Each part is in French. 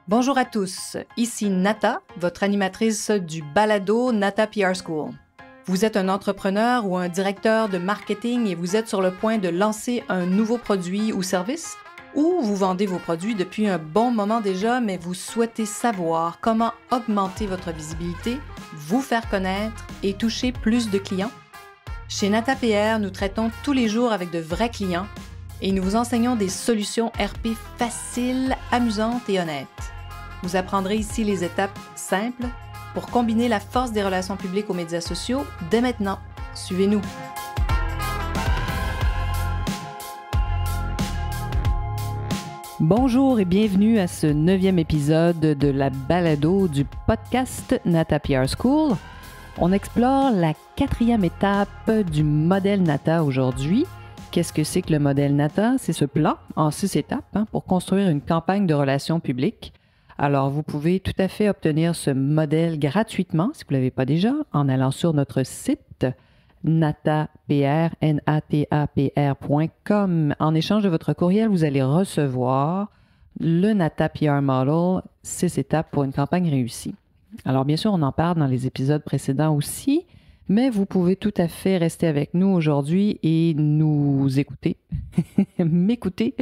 Bonjour à tous, ici Nata, votre animatrice du balado Nata PR School. Vous êtes un entrepreneur ou un directeur de marketing et vous êtes sur le point de lancer un nouveau produit ou service? Ou vous vendez vos produits depuis un bon moment déjà, mais vous souhaitez savoir comment augmenter votre visibilité, vous faire connaître et toucher plus de clients? Chez Nata PR, nous traitons tous les jours avec de vrais clients et nous vous enseignons des solutions RP faciles, amusantes et honnêtes. Vous apprendrez ici les étapes simples pour combiner la force des relations publiques aux médias sociaux dès maintenant. Suivez-nous. Bonjour et bienvenue à ce 9e épisode de la balado du podcast Nata PR School. On explore la 4e étape du modèle Nata aujourd'hui. Qu'est-ce que c'est que le modèle Nata? C'est ce plan en 6 étapes pour construire une campagne de relations publiques. Alors, vous pouvez tout à fait obtenir ce modèle gratuitement, si vous ne l'avez pas déjà, en allant sur notre site natapr.com. En échange de votre courriel, vous allez recevoir le Nata PR Model, 6 étapes pour une campagne réussie. Alors, bien sûr, on en parle dans les épisodes précédents aussi, mais vous pouvez tout à fait rester avec nous aujourd'hui et nous écouter, m'écouter,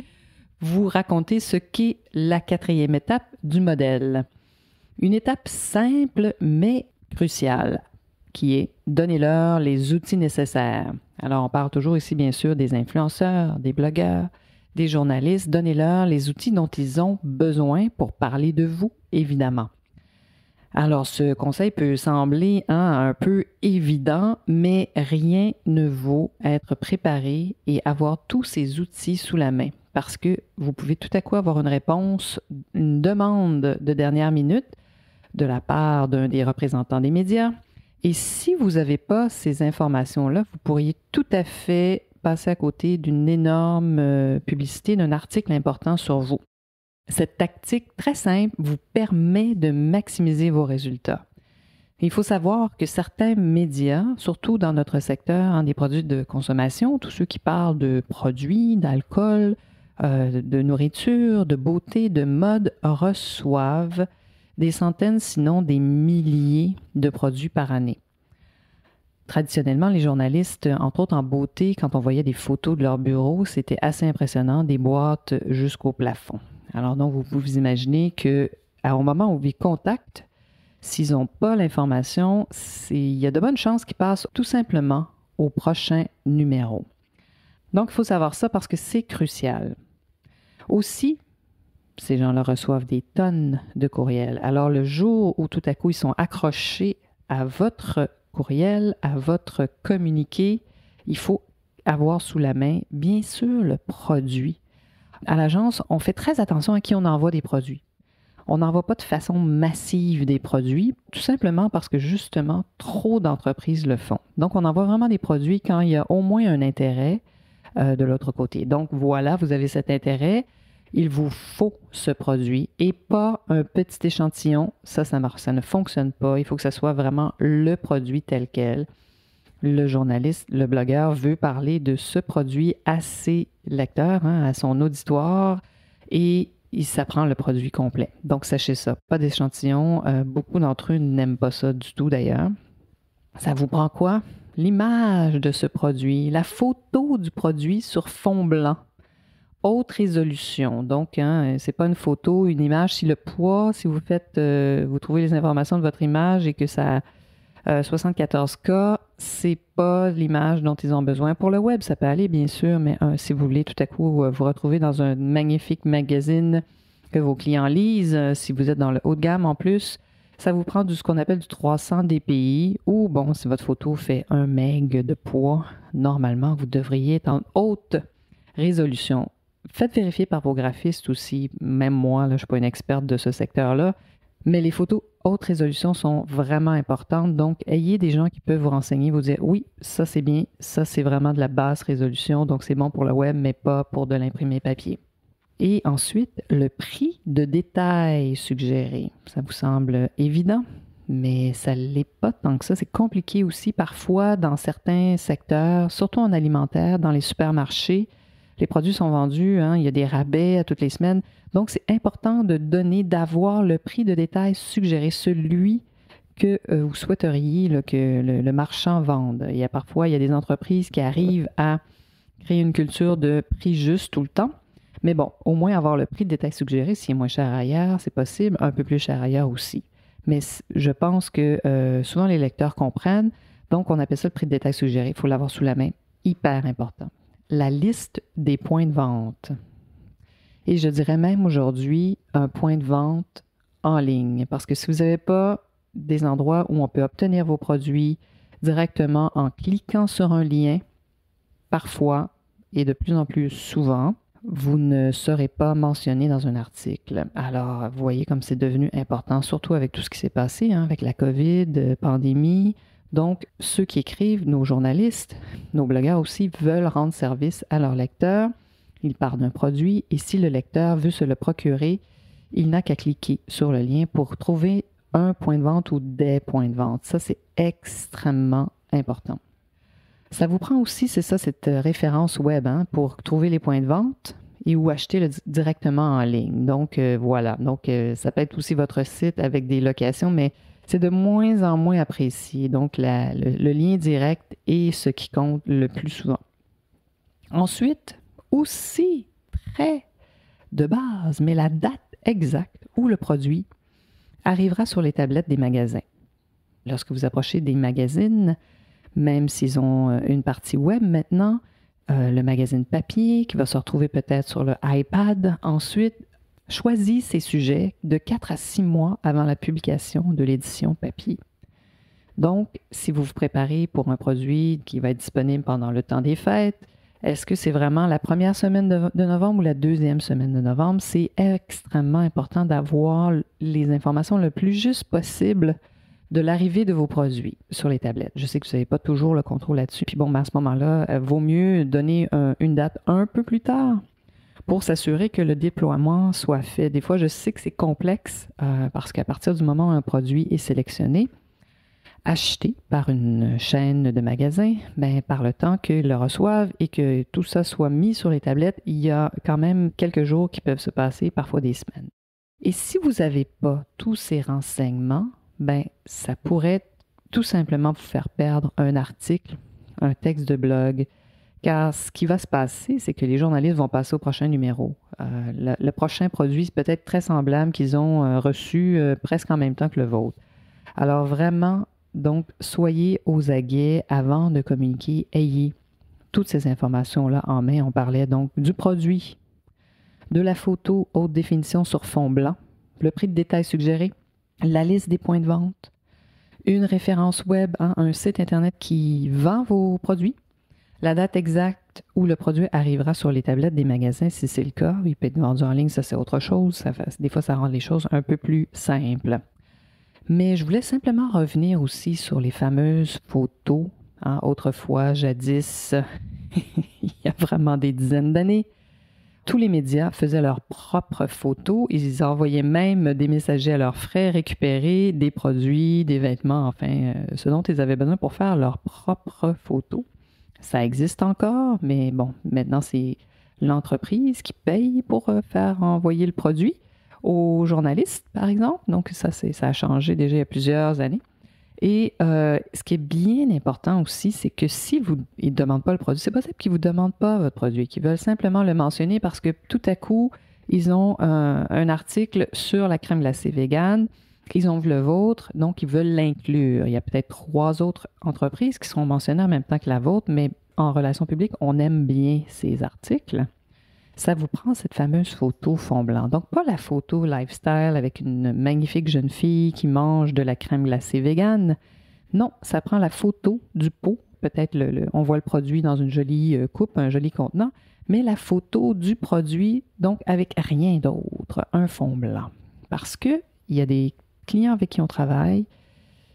vous raconter ce qu'est la 4e étape du modèle. Une étape simple mais cruciale qui est donnez-leur les outils nécessaires. Alors, on parle toujours ici, bien sûr, des influenceurs, des blogueurs, des journalistes. Donnez-leur les outils dont ils ont besoin pour parler de vous, évidemment. Alors, ce conseil peut sembler un peu évident, mais rien ne vaut être préparé et avoir tous ces outils sous la main. Parce que vous pouvez tout à coup avoir une réponse, une demande de dernière minute de la part d'un des représentants des médias. Et si vous n'avez pas ces informations-là, vous pourriez tout à fait passer à côté d'une énorme publicité, d'un article important sur vous. Cette tactique très simple vous permet de maximiser vos résultats. Il faut savoir que certains médias, surtout dans notre secteur des produits de consommation, tous ceux qui parlent de produits, d'alcool, de nourriture, de beauté, de mode, reçoivent des centaines, sinon des milliers de produits par année. Traditionnellement, les journalistes, entre autres en beauté, quand on voyait des photos de leur bureau, c'était assez impressionnant, des boîtes jusqu'au plafond. Alors donc, vous pouvez vous imaginer qu'au moment où ils contactent, s'ils n'ont pas l'information, il y a de bonnes chances qu'ils passent tout simplement au prochain numéro. Donc, il faut savoir ça parce que c'est crucial. Aussi, ces gens-là reçoivent des tonnes de courriels. Alors, le jour où tout à coup, ils sont accrochés à votre courriel, à votre communiqué, il faut avoir sous la main, bien sûr, le produit. À l'agence, on fait très attention à qui on envoie des produits. On n'envoie pas de façon massive des produits, tout simplement parce que justement, trop d'entreprises le font. Donc, on envoie vraiment des produits quand il y a au moins un intérêt de l'autre côté. Donc, voilà, vous avez cet intérêt. Il vous faut ce produit et pas un petit échantillon. Ça ne fonctionne pas. Il faut que ce soit vraiment le produit tel quel. Le journaliste, le blogueur veut parler de ce produit à ses lecteurs, à son auditoire, et ça prend le produit complet. Donc, sachez ça, pas d'échantillon. Beaucoup d'entre eux n'aiment pas ça du tout d'ailleurs. Ça vous prend quoi? L'image de ce produit, la photo du produit sur fond blanc. Haute résolution. Donc, c'est pas une photo, une image. Si le poids, si vous faites, vous trouvez les informations de votre image et que ça 74K, c'est pas l'image dont ils ont besoin. Pour le web, ça peut aller, bien sûr, mais si vous voulez tout à coup vous retrouver dans un magnifique magazine que vos clients lisent, si vous êtes dans le haut de gamme en plus, ça vous prend ce qu'on appelle du 300 dpi ou, bon, si votre photo fait 1 meg de poids, normalement, vous devriez être en haute résolution. Faites vérifier par vos graphistes aussi. Même moi, là, je ne suis pas une experte de ce secteur-là, mais les photos haute résolution sont vraiment importantes. Donc, ayez des gens qui peuvent vous renseigner, vous dire « Oui, ça c'est bien, ça c'est vraiment de la basse résolution, donc c'est bon pour le web, mais pas pour de l'imprimé papier. » Et ensuite, le prix de détail suggéré. Ça vous semble évident, mais ça ne l'est pas tant que ça. C'est compliqué aussi parfois dans certains secteurs, surtout en alimentaire, dans les supermarchés. Les produits sont vendus, hein, il y a des rabais à toutes les semaines. Donc, c'est important d'avoir le prix de détail suggéré, celui que vous souhaiteriez là, que le marchand vende. Il y a des entreprises qui arrivent à créer une culture de prix juste tout le temps. Mais bon, au moins avoir le prix de détail suggéré, s'il est moins cher ailleurs, c'est possible, un peu plus cher ailleurs aussi. Mais je pense que souvent les lecteurs comprennent, donc on appelle ça le prix de détail suggéré. Il faut l'avoir sous la main, hyper important. La liste des points de vente. Et je dirais même aujourd'hui un point de vente en ligne, parce que si vous n'avez pas des endroits où on peut obtenir vos produits directement en cliquant sur un lien, parfois et de plus en plus souvent, vous ne serez pas mentionné dans un article. Alors, vous voyez comme c'est devenu important, surtout avec tout ce qui s'est passé, hein, avec la COVID, pandémie. Donc, ceux qui écrivent, nos journalistes, nos blogueurs aussi, veulent rendre service à leurs lecteurs. Ils parlent d'un produit et si le lecteur veut se le procurer, il n'a qu'à cliquer sur le lien pour trouver un point de vente ou des points de vente. Ça, c'est extrêmement important. Ça vous prend aussi, c'est ça, cette référence web pour trouver les points de vente et ou acheter directement en ligne. Donc, voilà. Donc, ça peut être aussi votre site avec des locations, mais c'est de moins en moins apprécié. Donc, le lien direct est ce qui compte le plus souvent. Ensuite, aussi très de base, mais la date exacte où le produit arrivera sur les tablettes des magasins. Lorsque vous approchez des magazines, même s'ils ont une partie web maintenant, le magazine papier qui va se retrouver peut-être sur le iPad. Ensuite, choisis ces sujets de 4 à 6 mois avant la publication de l'édition papier. Donc, si vous vous préparez pour un produit qui va être disponible pendant le temps des fêtes, est-ce que c'est vraiment la première semaine de novembre ou la deuxième semaine de novembre? C'est extrêmement important d'avoir les informations le plus juste possible de l'arrivée de vos produits sur les tablettes. Je sais que vous n'avez pas toujours le contrôle là-dessus. Puis bon, à ce moment-là, vaut mieux donner une date un peu plus tard pour s'assurer que le déploiement soit fait. Des fois, je sais que c'est complexe parce qu'à partir du moment où un produit est sélectionné, acheté par une chaîne de magasins, par le temps qu'ils le reçoivent et que tout ça soit mis sur les tablettes, il y a quand même quelques jours qui peuvent se passer, parfois des semaines. Et si vous n'avez pas tous ces renseignements, ça pourrait tout simplement vous faire perdre un article, un texte de blog, car ce qui va se passer, c'est que les journalistes vont passer au prochain numéro. Le prochain produit, c'est peut-être très semblable qu'ils ont reçu presque en même temps que le vôtre. Alors vraiment, donc, soyez aux aguets avant de communiquer. Ayez toutes ces informations-là en main. On parlait donc du produit, de la photo haute définition sur fond blanc, le prix de détail suggéré, la liste des points de vente, une référence web, un site Internet qui vend vos produits, la date exacte où le produit arrivera sur les tablettes des magasins, si c'est le cas. Il peut être vendu en ligne, ça c'est autre chose. Des fois, ça rend les choses un peu plus simples. Mais je voulais simplement revenir aussi sur les fameuses photos. Autrefois, jadis, il y a vraiment des dizaines d'années, tous les médias faisaient leurs propres photos. Ils envoyaient même des messagers à leurs frais récupérer des produits, des vêtements, enfin, ce dont ils avaient besoin pour faire leurs propres photos. Ça existe encore, mais bon, maintenant, c'est l'entreprise qui paye pour faire envoyer le produit aux journalistes, par exemple. Donc, ça a changé déjà il y a plusieurs années. Et ce qui est bien important aussi, c'est que si ils ne demandent pas le produit, c'est possible qu'ils ne vous demandent pas votre produit, qu'ils veulent simplement le mentionner parce que tout à coup, ils ont un article sur la crème glacée végane, ils ont vu le vôtre, donc ils veulent l'inclure. Il y a peut-être 3 autres entreprises qui seront mentionnées en même temps que la vôtre, mais en relations publiques, on aime bien ces articles. Ça vous prend cette fameuse photo fond blanc. Donc, pas la photo lifestyle avec une magnifique jeune fille qui mange de la crème glacée végane. Non, ça prend la photo du pot. Peut-être on voit le produit dans une jolie coupe, un joli contenant, mais la photo du produit, donc avec rien d'autre, un fond blanc. Parce qu'il y a des clients avec qui on travaille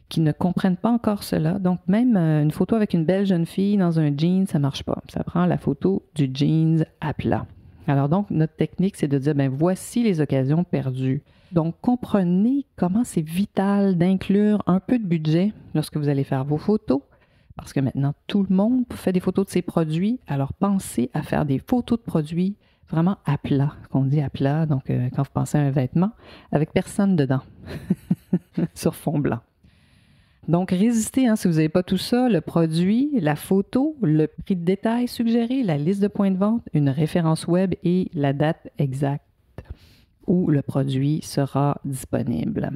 qui ne comprennent pas encore cela. Donc, même une photo avec une belle jeune fille dans un jean, ça ne marche pas. Ça prend la photo du jeans à plat. Alors donc, notre technique, c'est de dire, voici les occasions perdues. Donc, comprenez comment c'est vital d'inclure un peu de budget lorsque vous allez faire vos photos, parce que maintenant, tout le monde fait des photos de ses produits. Alors, pensez à faire des photos de produits vraiment à plat, qu'on dit à plat, donc quand vous pensez à un vêtement, avec personne dedans, sur fond blanc. Donc, résistez, si vous n'avez pas tout ça, le produit, la photo, le prix de détail suggéré, la liste de points de vente, une référence web et la date exacte où le produit sera disponible.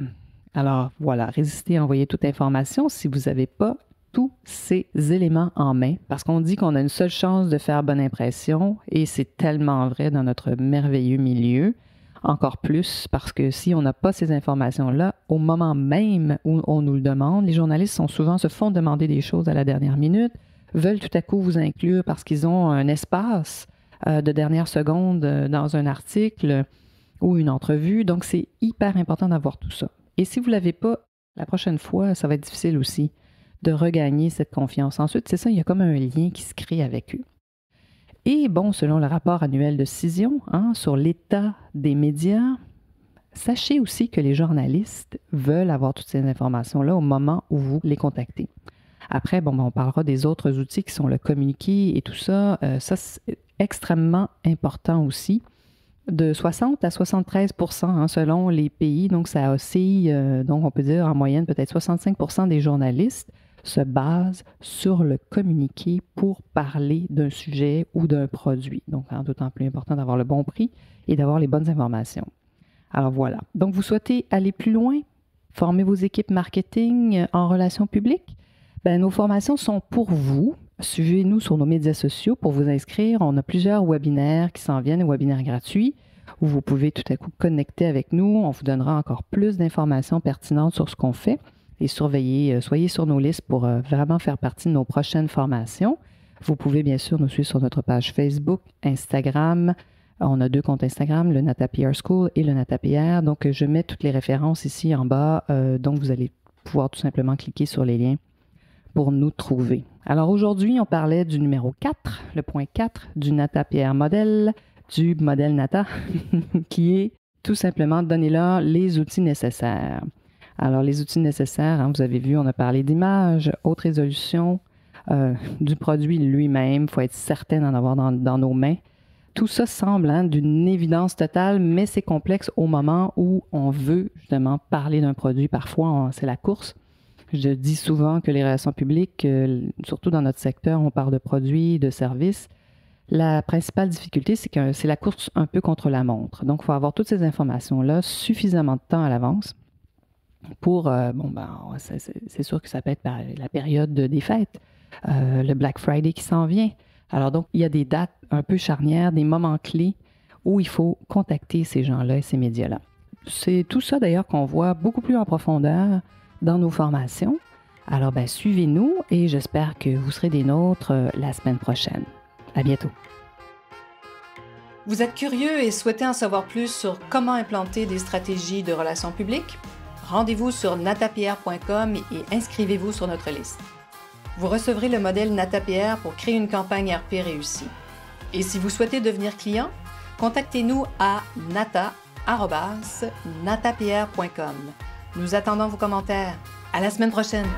Alors, voilà, résistez à envoyer toute information si vous n'avez pas tous ces éléments en main, parce qu'on dit qu'on a une seule chance de faire bonne impression, et c'est tellement vrai dans notre merveilleux milieu. Encore plus parce que si on n'a pas ces informations-là, au moment même où on nous le demande, les journalistes se font demander des choses à la dernière minute, veulent tout à coup vous inclure parce qu'ils ont un espace de dernière seconde dans un article ou une entrevue. Donc, c'est hyper important d'avoir tout ça. Et si vous ne l'avez pas, la prochaine fois, ça va être difficile aussi de regagner cette confiance. Ensuite, c'est ça, il y a comme un lien qui se crée avec eux. Et bon, selon le rapport annuel de Cision sur l'état des médias, sachez aussi que les journalistes veulent avoir toutes ces informations-là au moment où vous les contactez. Après, on parlera des autres outils qui sont le communiqué et tout ça. Ça, c'est extrêmement important aussi. De 60 à 73 % selon les pays. Donc, ça oscille. Donc, on peut dire en moyenne peut-être 65 % des journalistes se basent sur le communiqué pour parler d'un sujet ou d'un produit. Donc, d'autant plus important d'avoir le bon prix et d'avoir les bonnes informations. Alors voilà. Donc, vous souhaitez aller plus loin, former vos équipes marketing en relations publiques? Nos formations sont pour vous. Suivez-nous sur nos médias sociaux pour vous inscrire. On a plusieurs webinaires qui s'en viennent, webinaires gratuits, où vous pouvez tout à coup connecter avec nous. On vous donnera encore plus d'informations pertinentes sur ce qu'on fait. Et soyez sur nos listes pour vraiment faire partie de nos prochaines formations. Vous pouvez bien sûr nous suivre sur notre page Facebook, Instagram. On a 2 comptes Instagram, le Nata PR School et le Nata PR. Donc, je mets toutes les références ici en bas. Donc, vous allez pouvoir tout simplement cliquer sur les liens pour nous trouver. Alors, aujourd'hui, on parlait du numéro 4, le point 4 du Nata PR modèle, du modèle Nata, qui est tout simplement donnez-leur les outils nécessaires. Alors, les outils nécessaires, vous avez vu, on a parlé d'image, haute résolution, du produit lui-même. Il faut être certain d'en avoir dans nos mains. Tout ça semble d'une évidence totale, mais c'est complexe au moment où on veut justement parler d'un produit. Parfois, c'est la course. Je dis souvent que les relations publiques, surtout dans notre secteur, on parle de produits, de services. La principale difficulté, c'est que c'est la course un peu contre la montre. Donc, il faut avoir toutes ces informations-là suffisamment de temps à l'avance. Pour, c'est sûr que ça peut être la période des fêtes, le Black Friday qui s'en vient. Alors donc, il y a des dates un peu charnières, des moments clés où il faut contacter ces gens-là et ces médias-là. C'est tout ça d'ailleurs qu'on voit beaucoup plus en profondeur dans nos formations. Alors, suivez-nous et j'espère que vous serez des nôtres la semaine prochaine. À bientôt. Vous êtes curieux et souhaitez en savoir plus sur comment implanter des stratégies de relations publiques? Rendez-vous sur natapr.com et inscrivez-vous sur notre liste. Vous recevrez le modèle NataPR pour créer une campagne RP réussie. Et si vous souhaitez devenir client, contactez-nous à nata@natapr.com. Nous attendons vos commentaires. À la semaine prochaine!